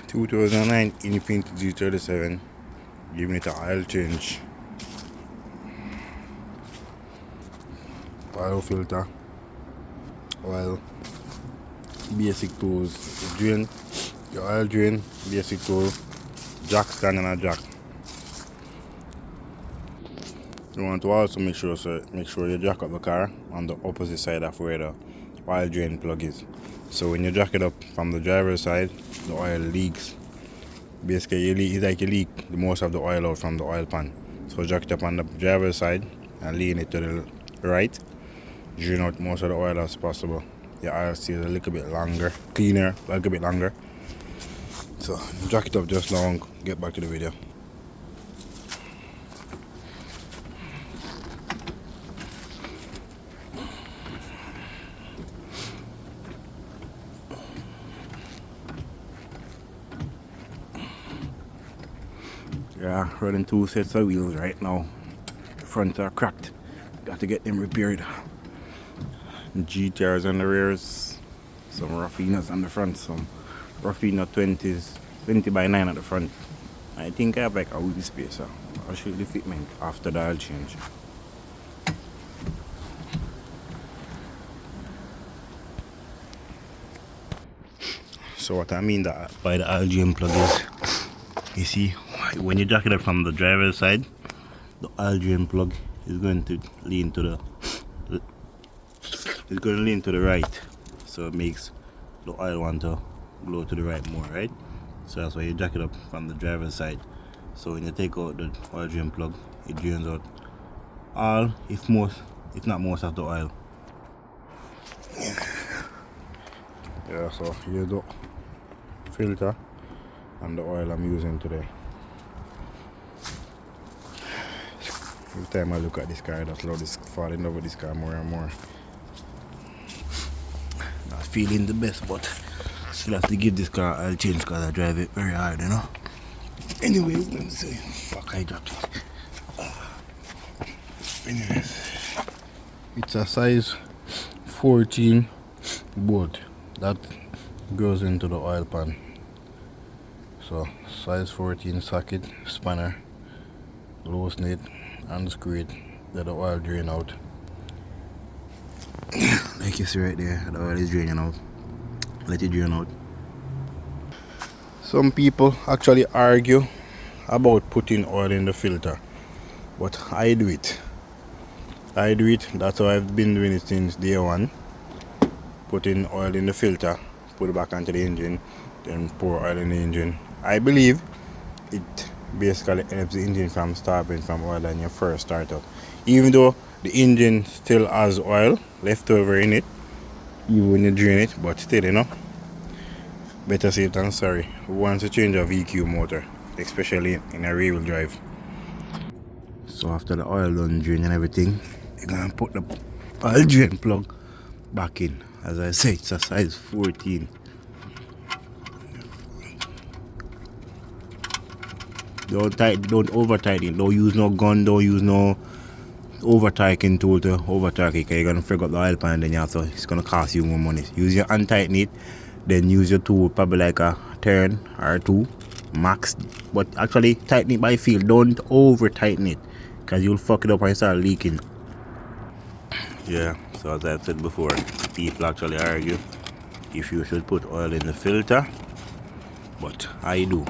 2009 Infiniti G37, giving it an oil change, oil filter, oil, basic tools, drain, your oil drain, basic tool, jack stand and a jack. You want to also make sure you jack up the car on the opposite side of where the oil drain plug is. So when you jack it up from the driver's side, the oil leaks. Basically, it's like you leak the most of the oil out from the oil pan. So jack it up on the driver's side and lean it to the right. Drain out most of the oil as possible. The oil stays a little bit longer, cleaner, a little bit longer. So jack it up just long. Get back to the video. Yeah, running 2 sets of wheels right now. The fronts are cracked. Got to get them repaired. GTRs on the rears, some Raffinas on the front, some Raffina 20s, 20 by 9 at the front. I think I have like a wheel spacer. I'll show you the fitment after the oil change. So what I mean that by the oil plug is, you see, when you jack it up from the driver's side, the oil drain plug is going to lean to the right, so it makes the oil want to blow to the right more, right? So that's why you jack it up from the driver's side. So when you take out the oil drain plug, it drains out all, if not most of the oil. Yeah, so here's the filter and the oil I'm using today. Every time I look at this car, I just love this, fall in love with this car more and more. Not feeling the best, but still have to give this car oil change because I drive it very hard, you know. Anyway, let me see. Fuck, I dropped it. Anyways, it's a size 14 bolt that goes into the oil pan. So size 14 socket, spanner, loosen it, unscrew it, let the oil drain out. Like you see right there, the oil is draining out. Let it drain out. Some people actually argue about putting oil in the filter, but I do it. That's how I've been doing it since day one. Putting oil in the filter, put it back onto the engine, then pour oil in the engine. I believe it basically helps the engine from starving from oil when you first start up. Even though the engine still has oil left over in it, even when you drain it, but still, you know, better safe than sorry. Who wants to change a VQ motor, especially in a rear wheel drive? So after the oil done drain and everything, you're gonna put the oil drain plug back in. As I say, it's a size 14. Don't over tighten it. Don't use no gun, don't use no over tightening tool to over tighten it, because you're gonna frig up the oil pan, then it's gonna cost you more money. Use your untighten it, then use your tool, probably like a turn or two max, but actually tighten it by feel. Don't over tighten it, because you'll fuck it up and start leaking. Yeah, so as I said before, people actually argue if you should put oil in the filter, but I do.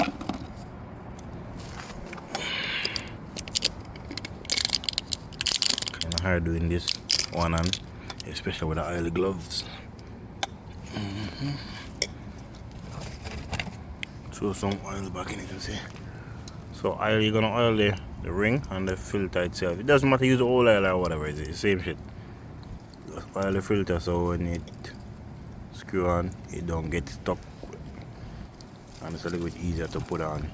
Kinda hard doing this one hand, especially with the oily gloves. Throw some oil back in it, you see. So oil, you're gonna oil the ring and the filter itself. It doesn't matter, use the old oil or whatever, it's the same shit. Just oil the filter so when it screw on, it don't get stuck, and it's a little bit easier to put on.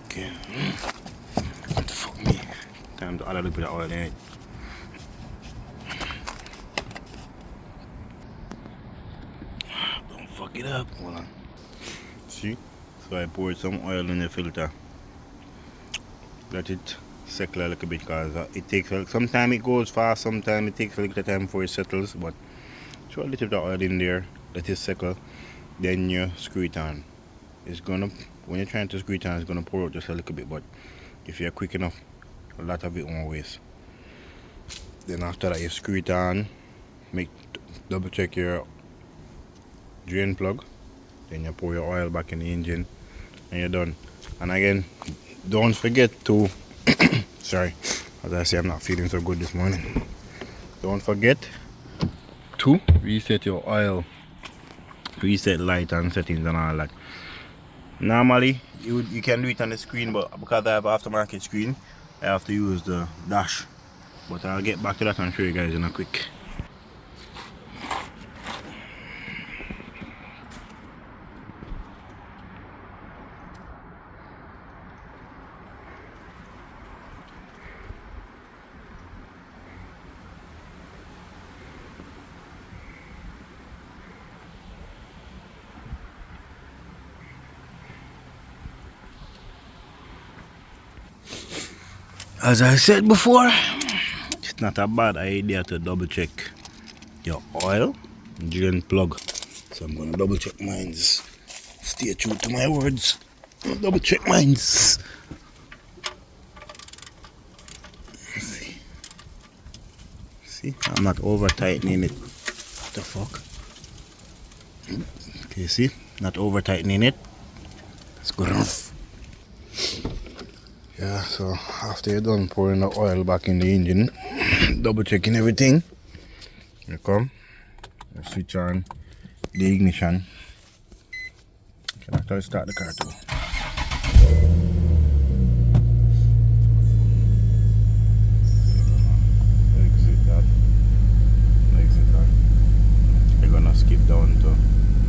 Okay. Fuck me. Time to add a little bit of oil in it. Don't fuck it up. Hold on. See? So I poured some oil in the filter. Let it settle a little bit, because it takes sometimes it goes fast, sometimes it takes a little time before it settles, but throw a little bit of oil in there let it settle, then you screw it on. It's gonna, when you're trying to screw it on, it's gonna pour out just a little bit, but if you're quick enough, a lot of it won't waste. Then after that, you screw it on, double check your drain plug, then you pour your oil back in the engine, and you're done. And again, don't forget to sorry, as I say, I'm not feeling so good this morning. Don't forget to reset your oil, reset light and settings and all that. Normally you can do it on the screen, but because I have aftermarket screen, I have to use the dash. But I'll get back to that and show you guys in a quick. As I said before, it's not a bad idea to double check your oil drain plug. So I'm gonna double check mines. Stay true to my words. Double check mines. See, I'm not over tightening it. What the fuck? Okay, see, not over tightening it. It's good enough. Yeah, so after you're done pouring the oil back in the engine, double checking everything, you come, you switch on the ignition. You can actually start the car too. Exit that. You're gonna skip down to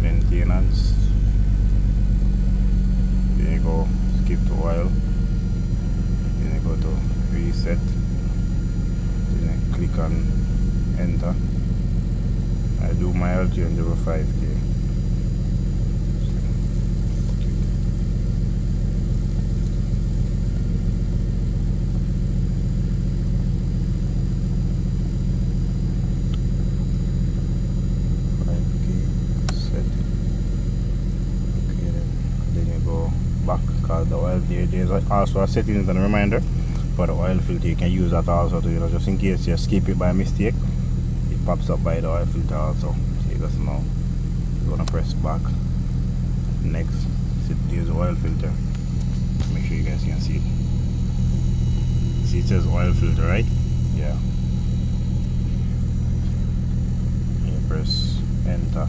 maintenance. Then you go skip to oil. Then you go to reset. Then I click on enter. I do my oil change over 5k. Back, because the oil there's also a settings and a reminder for the oil filter. You can use that also to, just in case you skip it by mistake, it pops up by the oil filter also. So you just know you're gonna press back. Next, there's the oil filter. Make sure you guys can see it. See, it says oil filter, right? Yeah. You press enter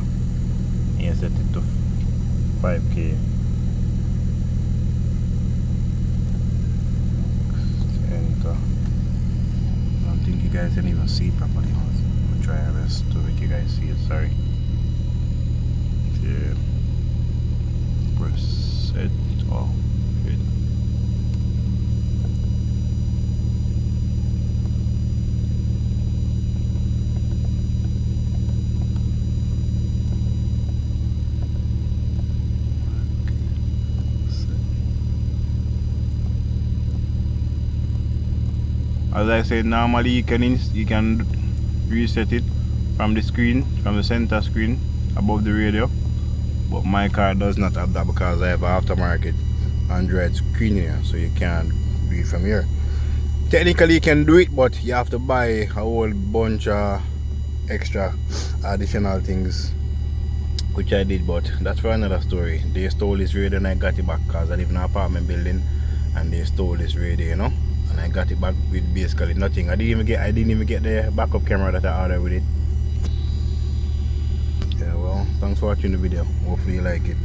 and you set it to 5k. I don't think you guys can even see it properly. I'm gonna try my best to make you guys see it. Sorry. Yeah. Press set. Oh, good. As I said, normally you can reset it from the screen, from the center screen above the radio, but my car does not have that because I have an aftermarket Android screen here, so you can't do it from here. Technically you can do it, but you have to buy a whole bunch of extra additional things, which I did, but that's for another story. They stole this radio and I got it back because I live in an apartment building and they stole this radio, and I got it back with basically nothing. I didn't even get the backup camera that I ordered with it. Yeah, well, thanks for watching the video. Hopefully you like it.